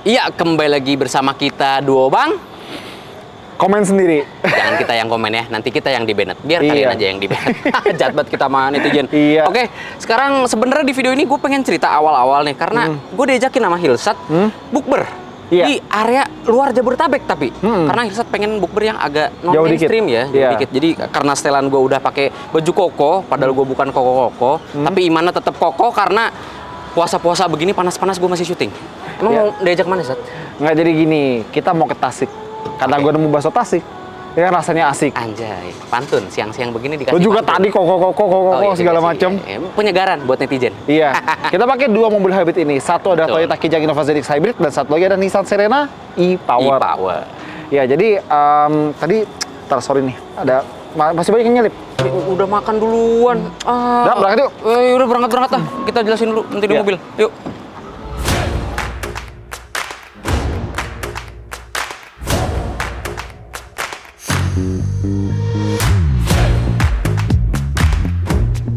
Iya, kembali lagi bersama kita duo Bang. Komen sendiri. Jangan kita yang komen ya, nanti kita yang di-banned. Biar Iya. kalian aja yang di-banned. Jahat banget kita sama netizen. Iya. Oke, sekarang sebenarnya di video ini gue pengen cerita awal-awal nih. Karena gue diajakin sama Hilsat bukber. Iya. Di area luar Jabodetabek tapi. Karena Hilsat pengen bukber yang agak non-mainstream ya. Iya. Dikit. Jadi karena setelan gue udah pakai baju koko, padahal gue bukan koko-koko. Tapi imannya tetap koko karena puasa-puasa begini panas-panas gue masih syuting. Emang Iya. mau diajak mana, Sat? Nggak, jadi gini, kita mau ke Tasik. Karena gue nemu bakso Tasik. Ya kan rasanya asik. Anjay, pantun. Siang-siang begini dikasih Gue juga pantun. tadi koko iya, segala iya, macem. iya. Penyegaran buat netizen. Iya. Kita pakai dua mobil hybrid ini. Satu ada Betul. Toyota Kijang Innova ZX Hybrid dan satu lagi ada Nissan Serena e-Power. E-Power. Ya, jadi tadi sorry nih, ada masih banyak yang nyelip. Udah makan duluan. Udah, berangkat yuk. Udah berangkat ah. Kita jelasin dulu nanti di Iya. mobil. Yuk.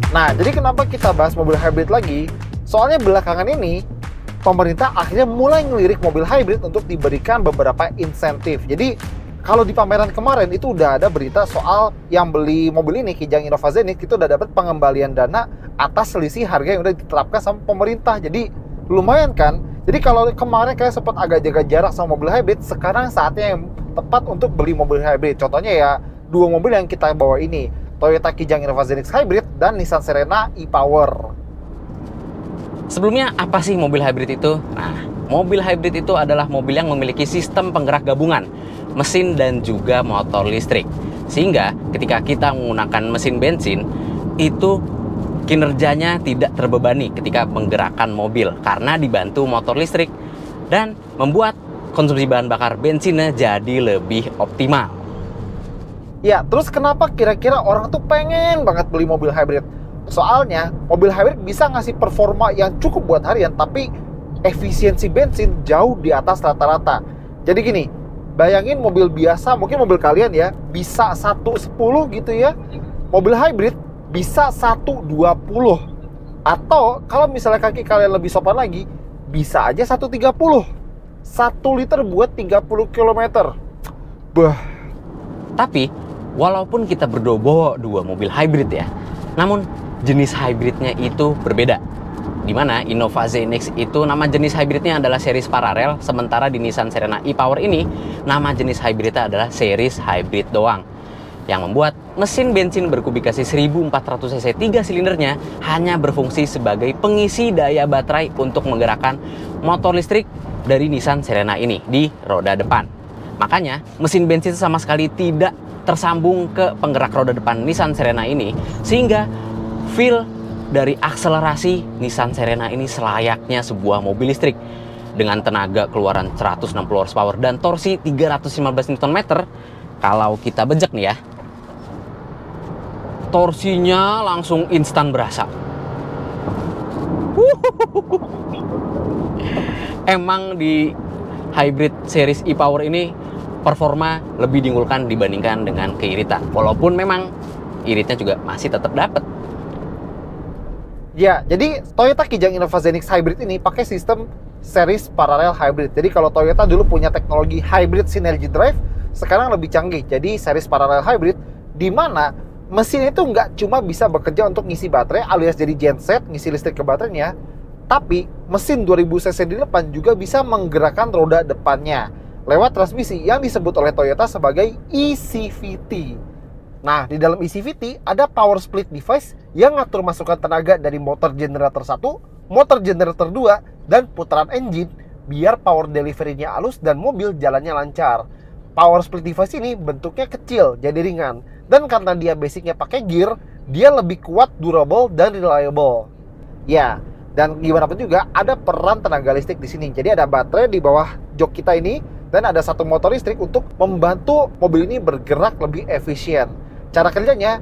Nah, jadi kenapa kita bahas mobil hybrid lagi? Soalnya belakangan ini, pemerintah akhirnya mulai ngelirik mobil hybrid untuk diberikan beberapa insentif. Jadi, kalau di pameran kemarin itu udah ada berita soal yang beli mobil ini, Kijang Innova ZX, itu udah dapat pengembalian dana atas selisih harga yang udah diterapkan sama pemerintah. Jadi, lumayan kan? Jadi, kalau kemarin kalian sempat agak jaga jarak sama mobil hybrid, sekarang saatnya yang tepat untuk beli mobil hybrid. Contohnya ya, dua mobil yang kita bawa ini. Toyota Kijang Innova ZX Hybrid dan Nissan Serena e-Power. Sebelumnya apa sih mobil hybrid itu? Nah, mobil hybrid itu adalah mobil yang memiliki sistem penggerak gabungan, mesin dan juga motor listrik. Sehingga ketika kita menggunakan mesin bensin, itu kinerjanya tidak terbebani ketika menggerakkan mobil karena dibantu motor listrik dan membuat konsumsi bahan bakar bensinnya jadi lebih optimal. Ya, terus kenapa kira-kira orang tuh pengen banget beli mobil hybrid? Soalnya, mobil hybrid bisa ngasih performa yang cukup buat harian, tapi efisiensi bensin jauh di atas rata-rata. Jadi gini, bayangin mobil biasa, mungkin mobil kalian ya, bisa 110 gitu ya. Mobil hybrid bisa 120. Atau kalau misalnya kaki kalian lebih sopan lagi, bisa aja 130. 1 liter buat 30 km. Bah. Tapi walaupun kita bawa dua mobil hybrid ya, namun jenis hybridnya itu berbeda. Di mana Innova ZX itu nama jenis hybridnya adalah series paralel, sementara di Nissan Serena e-Power ini nama jenis hybridnya adalah series hybrid doang. Yang membuat mesin bensin berkubikasi 1400 cc 3 silindernya hanya berfungsi sebagai pengisi daya baterai untuk menggerakkan motor listrik dari Nissan Serena ini di roda depan. Makanya mesin bensin sama sekali tidak tersambung ke penggerak roda depan Nissan Serena ini, sehingga feel dari akselerasi Nissan Serena ini selayaknya sebuah mobil listrik dengan tenaga keluaran 160 horsepower dan torsi 315 Nm. Kalau kita bejek nih ya, torsinya langsung instan berasa. Emang di hybrid series e-Power ini performa lebih diunggulkan dibandingkan dengan keiritan. Walaupun memang iritnya juga masih tetap dapat. Ya, jadi Toyota Kijang Innova ZX Hybrid ini pakai sistem series paralel hybrid. Jadi kalau Toyota dulu punya teknologi hybrid synergy drive, sekarang lebih canggih. Jadi series paralel hybrid, di mana mesin itu nggak cuma bisa bekerja untuk ngisi baterai alias jadi genset, ngisi listrik ke baterainya, tapi mesin 2000 cc di depan juga bisa menggerakkan roda depannya lewat transmisi yang disebut oleh Toyota sebagai eCVT. Nah, di dalam eCVT ada power split device yang ngatur masukan tenaga dari motor generator 1, motor generator 2, dan putaran engine biar power delivery-nya halus dan mobil jalannya lancar. Power split device ini bentuknya kecil, jadi ringan. Dan karena dia basicnya pakai gear, dia lebih kuat, durable, dan reliable. Ya, dan gimana pun juga ada peran tenaga listrik di sini. Jadi ada baterai di bawah jok kita ini, dan ada satu motor listrik untuk membantu mobil ini bergerak lebih efisien. Cara kerjanya,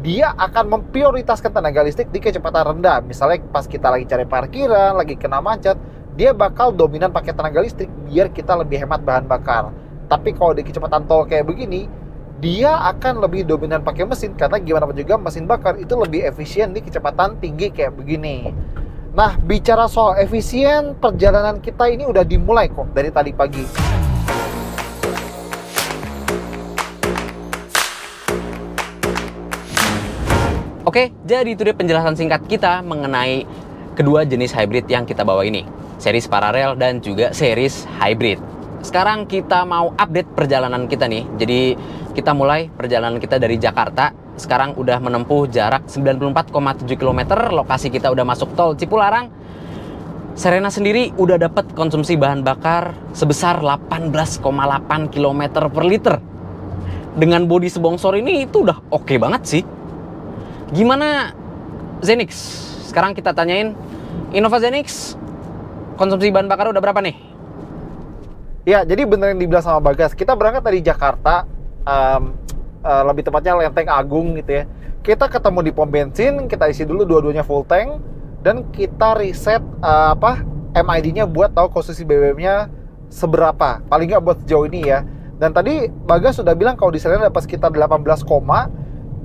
dia akan memprioritaskan tenaga listrik di kecepatan rendah. Misalnya pas kita lagi cari parkiran, lagi kena macet, dia bakal dominan pakai tenaga listrik biar kita lebih hemat bahan bakar. Tapi kalau di kecepatan tol kayak begini, dia akan lebih dominan pakai mesin, karena gimana pun juga mesin bakar itu lebih efisien di kecepatan tinggi kayak begini. Nah, bicara soal efisien, perjalanan kita ini udah dimulai kok dari tadi pagi. Oke, jadi itu dia penjelasan singkat kita mengenai kedua jenis hybrid yang kita bawa ini. Series paralel dan juga series hybrid. Sekarang kita mau update perjalanan kita nih. Jadi kita mulai perjalanan kita dari Jakarta. Sekarang udah menempuh jarak 94,7 km. Lokasi kita udah masuk tol Cipularang. Serena sendiri udah dapat konsumsi bahan bakar sebesar 18,8 km per liter. Dengan bodi sebongsor ini itu udah oke banget sih. Gimana Zenix? Sekarang kita tanyain Innova Zenix, konsumsi bahan bakar udah berapa nih? Ya, jadi bener yang dibilang sama Bagas. Kita berangkat dari Jakarta, lebih tepatnya Lenteng Agung gitu ya. Kita ketemu di pom bensin, kita isi dulu dua-duanya full tank, dan kita reset MID-nya buat tahu konsumsi BBM-nya seberapa. Paling nggak buat sejauh ini ya. Dan tadi Bagas sudah bilang kalau di Serena dapat sekitar 18,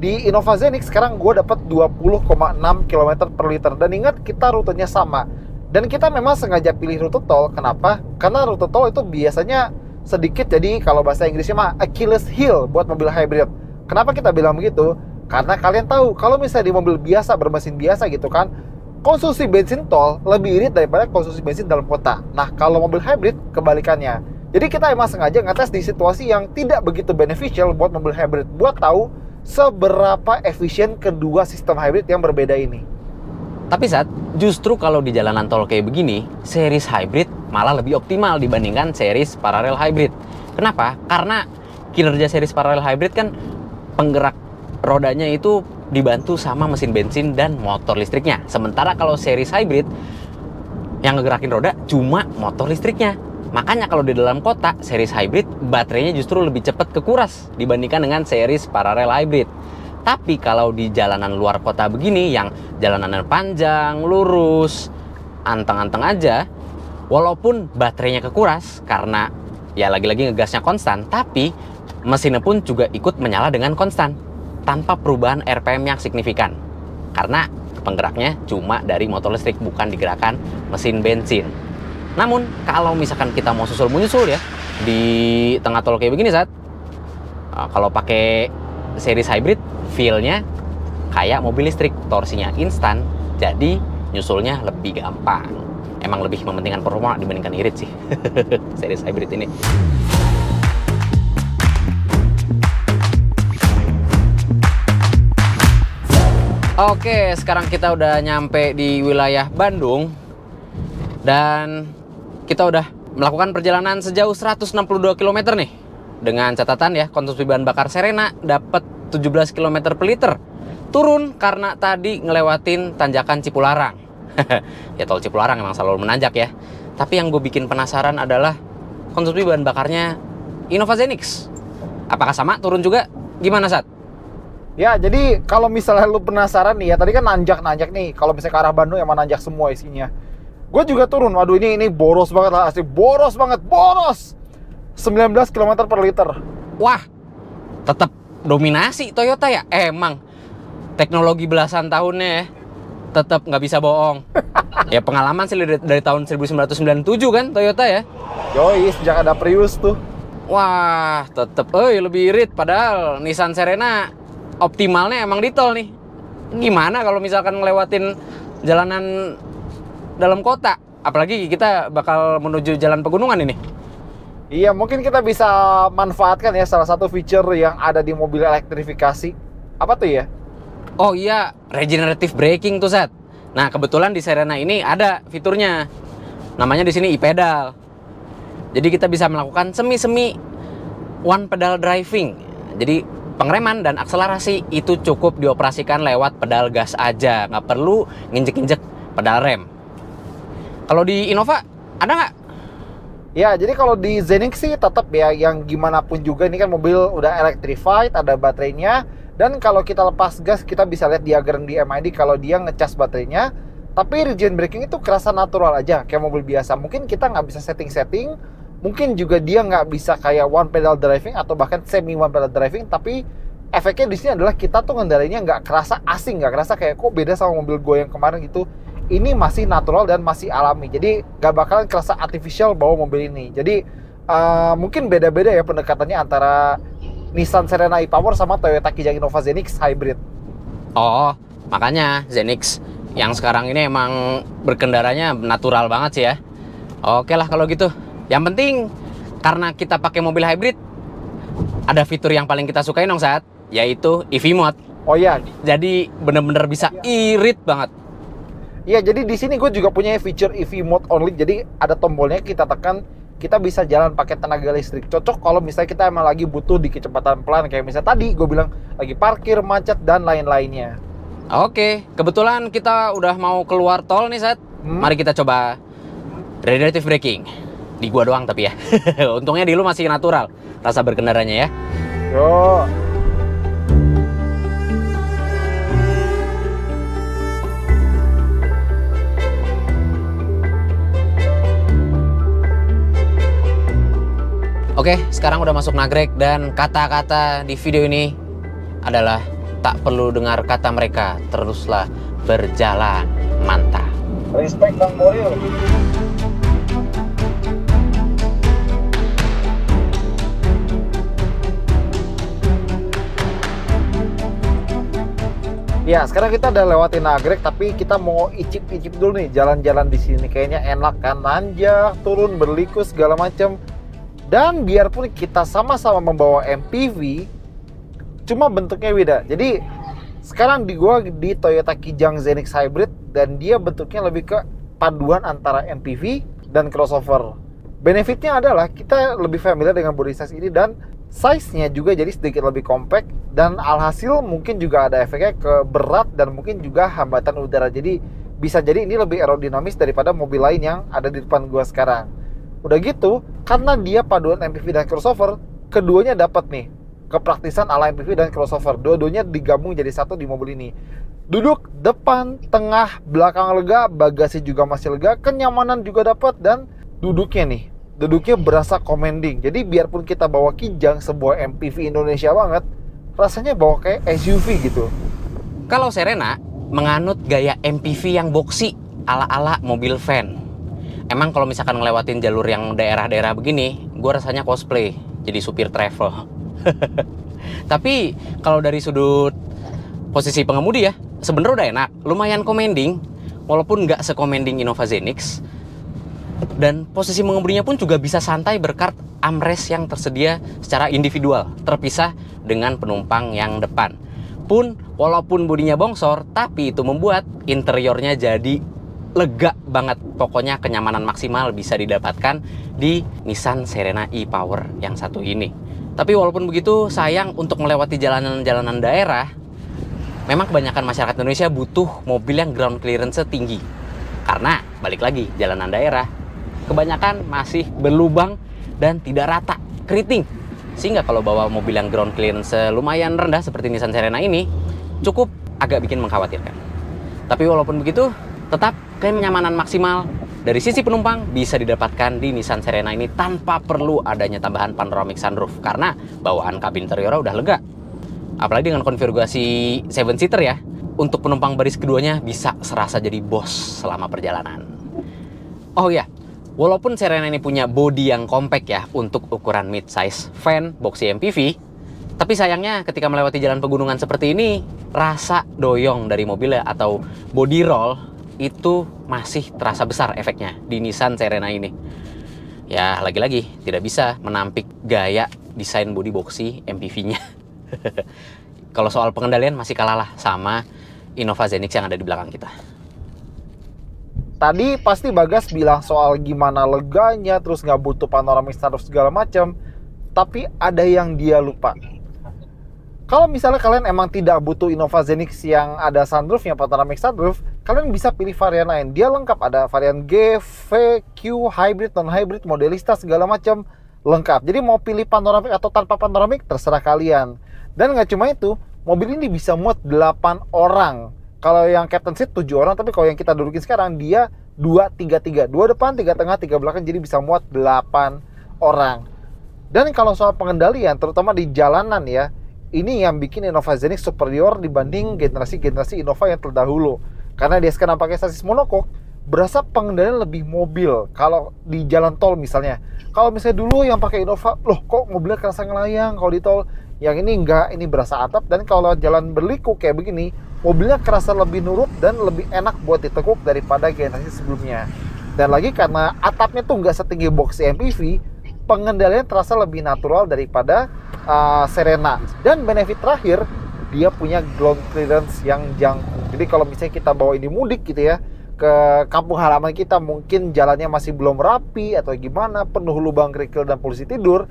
di Innova Zenix sekarang gue dapat 20,6 km per liter. Dan ingat, kita rutenya sama. Dan kita memang sengaja pilih rute tol. Kenapa? Karena rute tol itu biasanya sedikit, jadi kalau bahasa Inggrisnya mah Achilles heel buat mobil hybrid. Kenapa kita bilang begitu? Karena kalian tahu, kalau misalnya di mobil biasa, bermesin biasa gitu kan, konsumsi bensin tol lebih irit daripada konsumsi bensin dalam kota. Nah, kalau mobil hybrid, kebalikannya. Jadi kita emang sengaja ngetes di situasi yang tidak begitu beneficial buat mobil hybrid, buat tahu seberapa efisien kedua sistem hybrid yang berbeda ini. Tapi saat justru kalau di jalanan tol kayak begini, series hybrid malah lebih optimal dibandingkan series paralel hybrid. Kenapa? Karena kinerja series paralel hybrid kan penggerak rodanya itu dibantu sama mesin bensin dan motor listriknya. Sementara kalau series hybrid yang ngegerakin roda cuma motor listriknya. Makanya kalau di dalam kota, series hybrid baterainya justru lebih cepat kekuras dibandingkan dengan series paralel hybrid. Tapi kalau di jalanan luar kota begini, yang jalanannya panjang, lurus, anteng-anteng aja, walaupun baterainya kekuras karena ya lagi-lagi ngegasnya konstan, tapi mesinnya pun juga ikut menyala dengan konstan tanpa perubahan RPM yang signifikan. Karena penggeraknya cuma dari motor listrik, bukan digerakkan mesin bensin. Namun kalau misalkan kita mau susul-menyusul ya di tengah tol kayak begini saat kalau pakai series hybrid, feel-nya kayak mobil listrik, torsinya instan, jadi nyusulnya lebih gampang. Emang lebih mementingkan performa dibandingkan irit sih series hybrid ini. Oke, sekarang kita udah nyampe di wilayah Bandung dan kita udah melakukan perjalanan sejauh 162 km nih. Dengan catatan ya, konsumsi bahan bakar Serena dapat 17 km per liter. Turun karena tadi ngelewatin tanjakan Cipularang. Ya tol Cipularang emang selalu menanjak ya. Tapi yang gue bikin penasaran adalah konsumsi bahan bakarnya Innova Zenix. Apakah sama turun juga? Gimana Sat? Ya, jadi kalau misalnya lu penasaran nih ya, tadi kan nanjak-nanjak nih. Kalau misalnya ke arah Bandung emang nanjak semua isinya. Gue juga turun, waduh ini boros banget lah, asli boros banget, boros! 19 km per liter. Wah, tetap dominasi Toyota ya? Emang, teknologi belasan tahunnya ya, tetap nggak bisa bohong. Ya pengalaman sih dari tahun 1997 kan Toyota ya? Yoi, sejak ada Prius tuh. Wah, tetap lebih irit, padahal Nissan Serena optimalnya emang di tol nih. Gimana kalau misalkan ngelewatin jalanan dalam kota, apalagi kita bakal menuju jalan pegunungan ini. Iya, mungkin kita bisa manfaatkan ya salah satu feature yang ada di mobil elektrifikasi. Apa tuh ya? Oh iya, regenerative braking tuh Sat. Nah kebetulan di Serena ini ada fiturnya, namanya di sini e-pedal. Jadi kita bisa melakukan semi-semi one pedal driving. Jadi pengereman dan akselerasi itu cukup dioperasikan lewat pedal gas aja, nggak perlu nginjek-injek pedal rem. Kalau di Innova ada nggak? Ya, jadi kalau di Zenix sih tetap ya, yang gimana pun juga ini kan mobil udah electrified, ada baterainya. Dan kalau kita lepas gas, kita bisa lihat diagram di MID kalau dia ngecas baterainya. Tapi regen braking itu kerasa natural aja, kayak mobil biasa. Mungkin kita nggak bisa setting-setting, mungkin juga dia nggak bisa kayak one pedal driving atau bahkan semi one pedal driving. Tapi efeknya di sini adalah kita tuh ngendarainnya nggak kerasa asing, nggak kerasa kayak kok beda sama mobil gue yang kemarin gitu. ini masih natural dan masih alami. Jadi gak bakalan kerasa artificial bawa mobil ini. Jadi mungkin beda-beda ya pendekatannya antara Nissan Serena e-Power sama Toyota Kijang Innova Zenix Hybrid. Oh, makanya Zenix yang sekarang ini emang berkendaranya natural banget sih ya. Oke lah kalau gitu. Yang penting karena kita pakai mobil hybrid, ada fitur yang paling kita sukain dong saat, yaitu EV Mode. Oh iya. Jadi bener-bener bisa irit banget. Iya, jadi di sini gue juga punya feature EV Mode Only. Jadi ada tombolnya, kita tekan, kita bisa jalan pakai tenaga listrik. Cocok kalau misalnya kita emang lagi butuh di kecepatan pelan, kayak misalnya tadi gue bilang lagi parkir, macet, dan lain-lainnya. Oke, kebetulan kita udah mau keluar tol nih, Sat. Mari kita coba regenerative braking. Di gua doang tapi ya. Untungnya di lu masih natural rasa berkendaranya ya. Yo. Oke, sekarang udah masuk Nagrek dan kata-kata di video ini adalah tak perlu dengar kata mereka, teruslah berjalan, mantap. Respect Bang Boril. Ya, sekarang kita udah lewatin Nagrek, tapi kita mau icip-icip dulu nih jalan-jalan di sini. Kayaknya enak kan, nanjak, turun, berliku segala macam. Dan biarpun kita sama-sama membawa MPV, cuma bentuknya beda. Jadi sekarang gua di Toyota Kijang Zenix Hybrid, dan dia bentuknya lebih ke paduan antara MPV dan crossover. Benefitnya adalah kita lebih familiar dengan body size ini, dan size-nya juga jadi sedikit lebih compact, dan alhasil mungkin juga ada efeknya ke berat dan mungkin juga hambatan udara. Jadi bisa jadi ini lebih aerodinamis daripada mobil lain yang ada di depan gua sekarang. Udah gitu, karena dia paduan MPV dan crossover, keduanya dapat nih kepraktisan ala MPV dan crossover. Dua-duanya digabung jadi satu di mobil ini. Duduk depan, tengah, belakang lega, bagasi juga masih lega, kenyamanan juga dapat, dan duduknya berasa commanding. Jadi biarpun kita bawa Kijang, sebuah MPV Indonesia banget, rasanya bawa kayak SUV gitu. Kalau Serena menganut gaya MPV yang boxy ala-ala mobil van. Emang kalau misalkan ngelewatin jalur yang daerah-daerah begini, gue rasanya cosplay jadi supir travel. Tapi kalau dari sudut posisi pengemudi ya, sebenarnya udah enak, lumayan commanding, walaupun nggak se-commanding Innova Zenix. Dan posisi mengemudinya pun juga bisa santai berkat armrest yang tersedia secara individual, terpisah dengan penumpang yang depan. Pun walaupun bodinya bongsor, tapi itu membuat interiornya jadi lega banget. Pokoknya kenyamanan maksimal bisa didapatkan di Nissan Serena e-Power yang satu ini. Tapi walaupun begitu, sayang untuk melewati jalanan-jalanan daerah, memang kebanyakan masyarakat Indonesia butuh mobil yang ground clearance tinggi. Karena balik lagi, jalanan daerah kebanyakan masih berlubang dan tidak rata, keriting. Sehingga kalau bawa mobil yang ground clearance lumayan rendah seperti Nissan Serena ini, cukup agak bikin mengkhawatirkan. Tapi walaupun begitu, tetap kenyamanan maksimal dari sisi penumpang bisa didapatkan di Nissan Serena ini tanpa perlu adanya tambahan panoramic sunroof, karena bawaan kabin interiornya udah lega. Apalagi dengan konfigurasi 7-seater ya, untuk penumpang baris keduanya bisa serasa jadi bos selama perjalanan. Oh ya, walaupun Serena ini punya bodi yang compact ya untuk ukuran mid-size van boxy MPV, tapi sayangnya ketika melewati jalan pegunungan seperti ini, rasa doyong dari mobilnya atau body roll itu masih terasa besar efeknya di Nissan Serena ini. Ya, lagi-lagi tidak bisa menampik gaya desain body boxy MPV-nya. Kalau soal pengendalian masih kalah lah sama Innova Zenix yang ada di belakang kita. Tadi pasti Bagas bilang soal gimana leganya, terus nggak butuh panoramic sunroof segala macam. Tapi ada yang dia lupa. Kalau misalnya kalian emang tidak butuh Innova Zenix yang ada sunroofnya, panoramic sunroof, kalian bisa pilih varian lain. Dia lengkap, ada varian G, V, Q, hybrid, non-hybrid, modelista, segala macam lengkap. Jadi mau pilih panoramik atau tanpa panoramik, terserah kalian. Dan nggak cuma itu, mobil ini bisa muat 8 orang. Kalau yang captain seat 7 orang, tapi kalau yang kita dudukin sekarang, dia 2-3-3. 2 depan, 3 tengah, 3 belakang, jadi bisa muat 8 orang. Dan kalau soal pengendalian, terutama di jalanan ya, ini yang bikin Innova Zenix superior dibanding generasi-generasi Innova yang terdahulu. Karena dia sekarang pakai sasis monokok, berasa pengendalian lebih mobil kalau di jalan tol misalnya. Kalau misalnya dulu yang pakai Innova, loh kok mobilnya kerasa ngelayang kalau di tol. Yang ini enggak, ini berasa atap. Dan kalau jalan berliku kayak begini, mobilnya kerasa lebih nurut dan lebih enak buat ditekuk daripada generasi sebelumnya. Dan lagi karena atapnya tuh nggak setinggi box MPV, pengendalian terasa lebih natural daripada Serena. Dan benefit terakhir, dia punya ground clearance yang jangkung. Jadi kalau misalnya kita bawa ini mudik gitu ya, ke kampung halaman kita, mungkin jalannya masih belum rapi atau gimana, penuh lubang kerikil dan polusi tidur,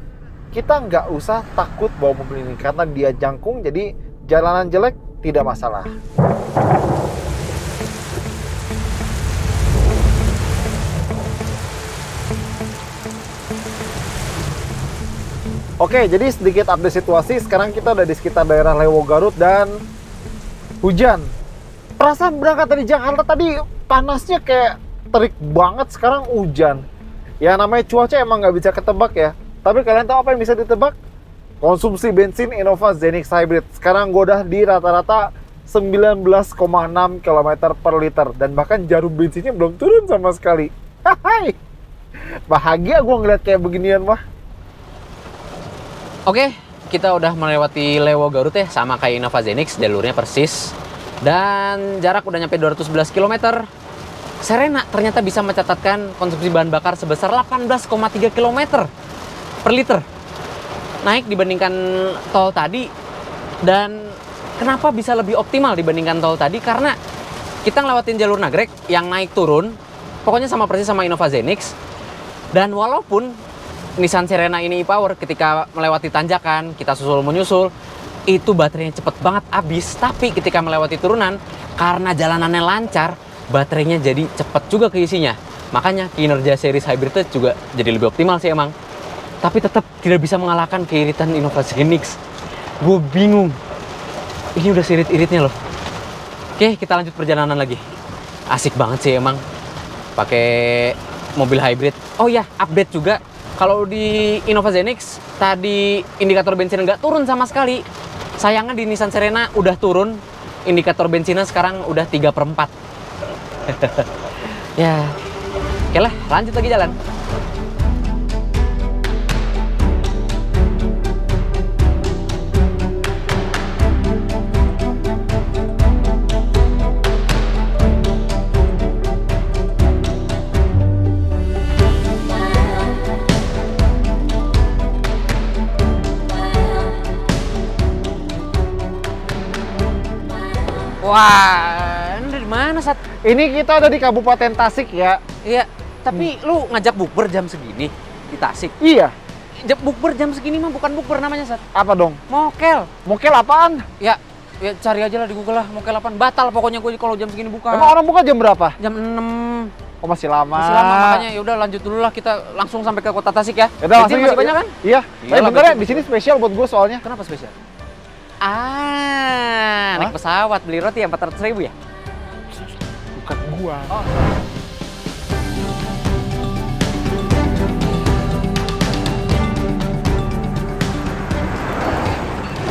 kita nggak usah takut bawa mobil ini karena dia jangkung, jadi jalanan jelek tidak masalah. Oke, jadi sedikit update situasi. Sekarang kita udah di sekitar daerah Lewo Garut dan hujan. Perasaan berangkat dari Jakarta tadi panasnya kayak terik banget, sekarang hujan. Ya namanya cuaca emang nggak bisa ketebak ya. Tapi kalian tahu apa yang bisa ditebak? Konsumsi bensin Innova Zenix Hybrid. Sekarang gue udah di rata-rata 19,6 km per liter. Dan bahkan jarum bensinnya belum turun sama sekali. Hai, bahagia gue ngeliat kayak beginian mah. Oke, kita udah melewati Lewo Garut ya, sama kayak Innova Zenix, jalurnya persis. Dan jarak udah nyampe 211 km. Serena ternyata bisa mencatatkan konsumsi bahan bakar sebesar 18,3 km per liter. Naik dibandingkan tol tadi. Dan kenapa bisa lebih optimal dibandingkan tol tadi? Karena kita ngelewatin jalur nagrek yang naik turun, pokoknya sama persis sama Innova Zenix. Dan walaupun Nissan Serena ini e-Power, ketika melewati tanjakan, kita susul menyusul, itu baterainya cepet banget habis. Tapi ketika melewati turunan, karena jalanannya lancar, baterainya jadi cepet juga keisinya. Makanya kinerja series hybrid itu juga jadi lebih optimal sih emang. Tapi tetap tidak bisa mengalahkan keiritan Innova Zenix. Gue bingung. Ini udah seirit-iritnya loh. Oke, kita lanjut perjalanan lagi. Asik banget sih emang pakai mobil hybrid. Oh ya, update juga. Kalau di Innova Zenix, tadi indikator bensin nggak turun sama sekali. Sayangnya di Nissan Serena udah turun, indikator bensinnya sekarang udah 3/4. Ya, oke lah, lanjut lagi jalan. Wah, ini dari mana, Sat? Ini kita ada di Kabupaten Tasik ya. Iya, tapi lu ngajak bukber jam segini di Tasik? Iya. Bukber jam segini mah bukan bukber namanya, Sat. Apa dong? Mokel. Mokel apaan? Ya cari aja lah di Google lah, mokel apaan. Batal pokoknya gue kalau jam segini buka. Emang orang buka jam berapa? Jam 6. Oh, masih lama. Masih lama, makanya ya udah lanjut dulu lah, kita langsung sampai ke kota Tasik ya. Yaudah, Bensin masih banyak kan? Iya. Iyalah, Bentar ya, di sini spesial buat gue soalnya. Kenapa spesial? Naik pesawat beli roti yang 400.000 ya? Bukan gua. Oh.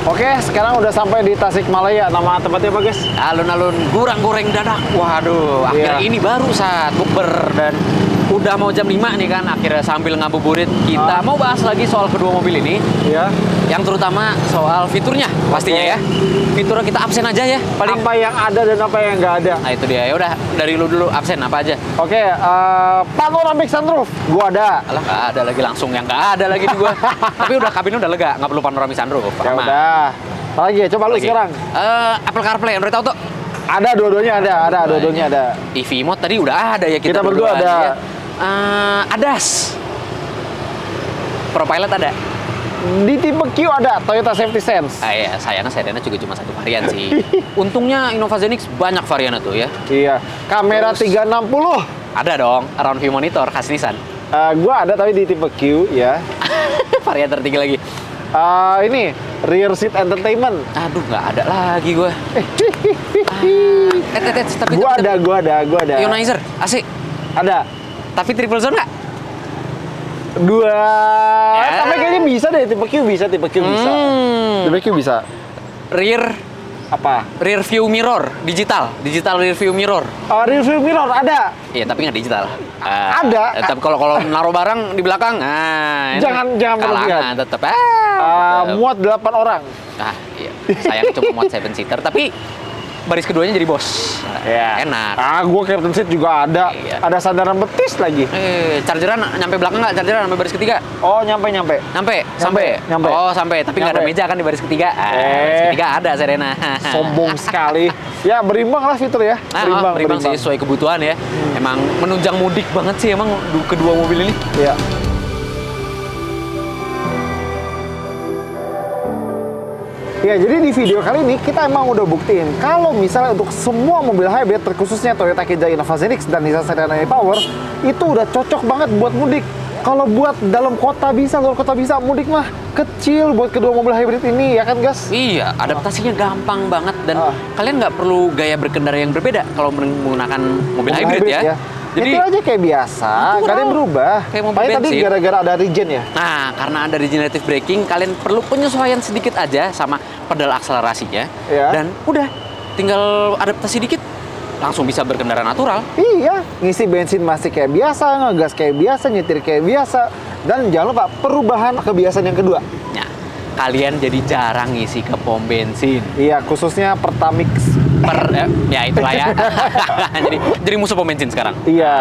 Oke, sekarang udah sampai di Tasikmalaya. Nama tempatnya apa, guys? Alun-alun Gurang Goreng Dadak. Waduh, akhirnya ini baru saat bukber dan udah mau jam 5 nih kan. Akhirnya sambil ngabuburit kita mau bahas lagi soal kedua mobil ini. Iya. Yang terutama soal fiturnya pastinya ya. Fiturnya kita absen aja ya. Paling Apa yang ada dan apa yang nggak ada. Nah itu dia. Ya udah dari lu dulu absen apa aja. Oke, panoramic sunroof. Gua ada. Alah nggak ada lagi, langsung yang nggak ada lagi di gua. Tapi udah kabinnya udah lega, nggak perlu panoramic sunroof. Ya Aman. udah. Apa lagi ya? Coba lu sekarang. Apple CarPlay, Android Auto. Ada dua-duanya ada dua-duanya ada. EV mode tadi udah ada ya Kita berdua ada. Ya. ADAS. ProPilot ada. Di tipe Q ada Toyota Safety Sense. Iya, sayangnya Serena juga cuma satu varian sih. Untungnya Innova Zenix banyak variannya tuh ya. Iya. Kamera Terus, 360. Ada dong, Around View Monitor khas Nissan. Gua ada tapi di tipe Q ya. Varian tertinggi lagi. Ini rear seat entertainment. Aduh, nggak ada lagi gue. Tapi Gua ada. Ionizer, AC. Ada. Tapi triple zone nggak? Dua. Tapi kayaknya bisa deh, tipe Q bisa. Tipe Q bisa. Hmm. Tipe Q bisa. Rear Apa? Rear view mirror, digital rear view mirror. Rear view mirror ada. Iya, tapi nggak digital. Ada. Tapi kalau naruh barang di belakang, nah, Jangan berlebihan. tetap. Muat 8 orang. Iya. Sayang cuma muat 7-seater, tapi baris keduanya jadi bos. Iya. Enak. Gua captain seat juga ada. Iya. Ada sandaran betis lagi. Chargeran nyampe belakang nggak? Chargeran sampai baris ketiga? Oh, nyampe. Sampai. Nyampe. Oh, sampai. Tapi nggak ada Nyampe. meja kan di baris ketiga? Baris ketiga ada, Serena. Sombong sekali. Ya, berimbang lah fitur ya. Berimbang sih, sesuai kebutuhan ya. Emang menunjang mudik banget sih emang kedua mobil ini. Iya. Ya, jadi di video kali ini kita emang udah buktiin kalau misalnya untuk semua mobil hybrid, terkhususnya Toyota Kijang Innova Zenix dan Nissan Serena e-Power, itu udah cocok banget buat mudik. Kalau buat dalam kota bisa, luar kota bisa, mudik mah kecil buat kedua mobil hybrid ini, ya kan, Gas? Iya, adaptasinya gampang banget dan kalian nggak perlu gaya berkendara yang berbeda kalau menggunakan mobil hybrid ya. Jadi itu aja kayak biasa, nggak ada yang berubah. Kayak mobil Paling tadi bensin. gara-gara ada regen ya. Nah, karena ada regenerative braking, kalian perlu penyesuaian sedikit aja sama pedal akselerasinya. Ya. Dan udah, tinggal adaptasi dikit, langsung bisa berkendara natural. Iya, ngisi bensin masih kayak biasa, ngegas kayak biasa, nyetir kayak biasa. Dan jangan lupa perubahan kebiasaan yang kedua. Nah, kalian jadi jarang ngisi ke pom bensin. Iya, khususnya Pertamix. Ya itulah ya. jadi musuh pom bensin sekarang. Iya.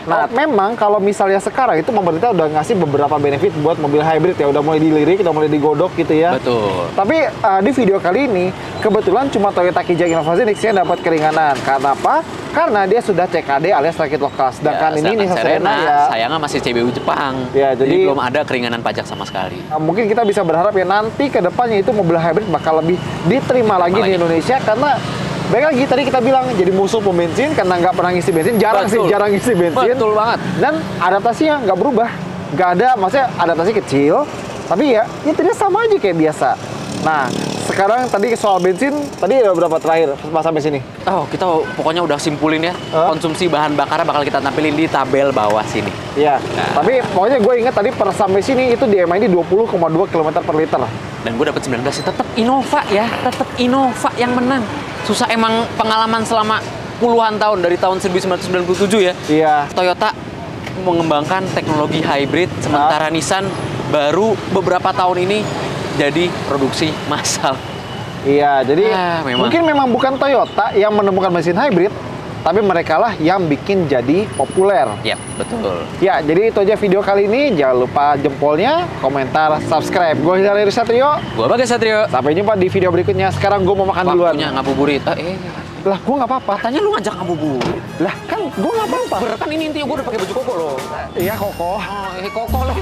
Nah, memang kalau misalnya sekarang itu pemerintah udah ngasih beberapa benefit buat mobil hybrid ya, udah mulai dilirik, udah mulai digodok gitu ya. Betul. Tapi di video kali ini kebetulan cuma Toyota Kijang Innova Zenix yang dapat keringanan. Karena apa? Karena dia sudah CKD alias rakit lokal. Sedangkan ini Nissan Serena ya sayangnya masih CBU Jepang. Ya, jadi belum ada keringanan pajak sama sekali. Mungkin kita bisa berharap ya nanti ke depannya itu mobil hybrid bakal lebih diterima lagi di Indonesia karena baik lagi tadi kita bilang jadi musuh pom bensin karena nggak pernah ngisi bensin, jarang ngisi bensin. Betul banget. Dan adaptasinya nggak berubah, nggak ada, maksudnya adaptasi kecil, tapi ya tidak sama aja kayak biasa. Nah, sekarang tadi soal bensin, tadi ada berapa terakhir pas sampai sini? Oh, kita pokoknya udah simpulin ya. Konsumsi bahan bakar bakal kita tampilin di tabel bawah sini. Iya, tapi pokoknya gue ingat tadi per sampai sini itu di MID 20,2 km per liter. Dan gue dapet 19, tetap Innova ya, tetap Innova yang menang. Susah emang pengalaman selama puluhan tahun, dari tahun 1997 ya. Iya. Toyota mengembangkan teknologi hybrid, sementara Nissan baru beberapa tahun ini jadi produksi massal. Iya, jadi memang. mungkin memang bukan Toyota yang menemukan mesin hybrid, tapi mereka lah yang bikin jadi populer. Ya, betul. Ya, jadi itu aja video kali ini. Jangan lupa jempolnya, komentar, subscribe. Gue Hidayat Satrio. Gue Bagas Satrio. Sampai jumpa di video berikutnya. Sekarang gue mau makan duluan. Waktunya ngabuburit. Lah, gue nggak apa-apa. Tanya lu ngajak ngabuburit. Lah, kan gue nggak apa-apa. Kan ini intinya gue udah pakai baju koko loh. Iya, koko. Koko loh.